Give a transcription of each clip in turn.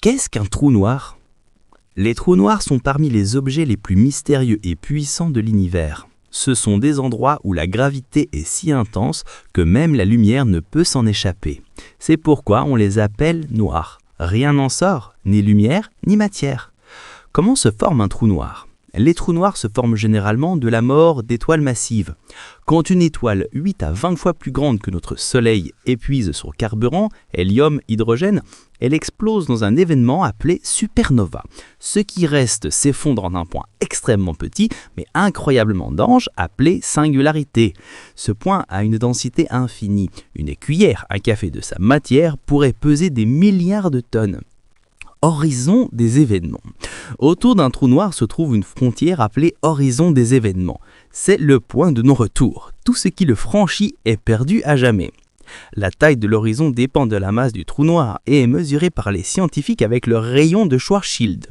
Qu'est-ce qu'un trou noir ? Les trous noirs sont parmi les objets les plus mystérieux et puissants de l'univers. Ce sont des endroits où la gravité est si intense que même la lumière ne peut s'en échapper. C'est pourquoi on les appelle noirs. Rien n'en sort, ni lumière, ni matière. Comment se forme un trou noir ? Les trous noirs se forment généralement de la mort d'étoiles massives. Quand une étoile 8 à 20 fois plus grande que notre Soleil épuise son carburant, hélium, hydrogène, elle explose dans un événement appelé supernova. Ce qui reste s'effondre en un point extrêmement petit, mais incroyablement dense, appelé singularité. Ce point a une densité infinie. Une cuillère à café de sa matière pourrait peser des milliards de tonnes. Horizon des événements. Autour d'un trou noir se trouve une frontière appelée horizon des événements. C'est le point de non-retour. Tout ce qui le franchit est perdu à jamais. La taille de l'horizon dépend de la masse du trou noir et est mesurée par les scientifiques avec le rayon de Schwarzschild.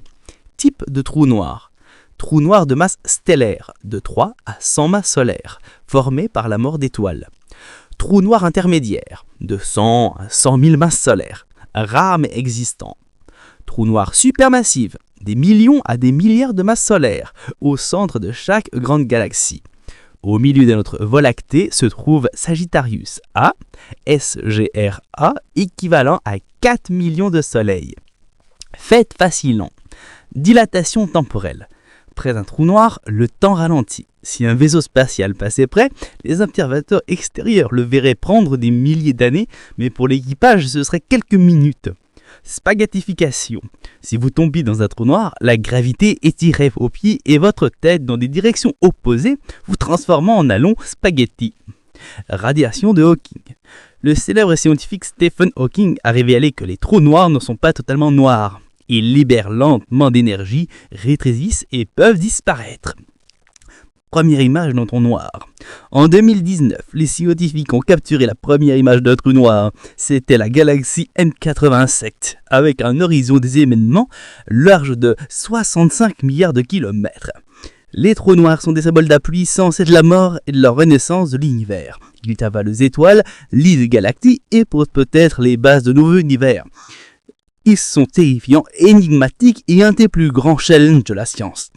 Type de trou noir. Trou noir de masse stellaire, de 3 à 100 masses solaires, formé par la mort d'étoiles. Trou noir intermédiaire, de 100 à 100 000 masses solaires, rare mais existant. Trou noir supermassif, des millions à des milliards de masses solaires, au centre de chaque grande galaxie. Au milieu de notre Voie lactée se trouve Sagittarius A, SGRA, équivalent à 4 millions de soleils. Fait fascinant. Dilatation temporelle. Près d'un trou noir, le temps ralentit. Si un vaisseau spatial passait près, les observateurs extérieurs le verraient prendre des milliers d'années, mais pour l'équipage, ce serait quelques minutes. Spaghettification. Si vous tombiez dans un trou noir, la gravité étirerait vos pieds et votre tête dans des directions opposées, vous transformant en un long spaghetti. Radiation de Hawking. Le célèbre scientifique Stephen Hawking a révélé que les trous noirs ne sont pas totalement noirs. Ils libèrent lentement d'énergie, rétrécissent et peuvent disparaître. Première image d'un trou noir. En 2019, les scientifiques ont capturé la première image d'un trou noir. C'était la galaxie M87, avec un horizon des événements large de 65 milliards de kilomètres. Les trous noirs sont des symboles de la puissance et de la mort et de la renaissance de l'univers. Ils avalent les étoiles, lisent les galaxies et posent peut-être les bases de nouveaux univers. Ils sont terrifiants, énigmatiques et un des plus grands challenges de la science.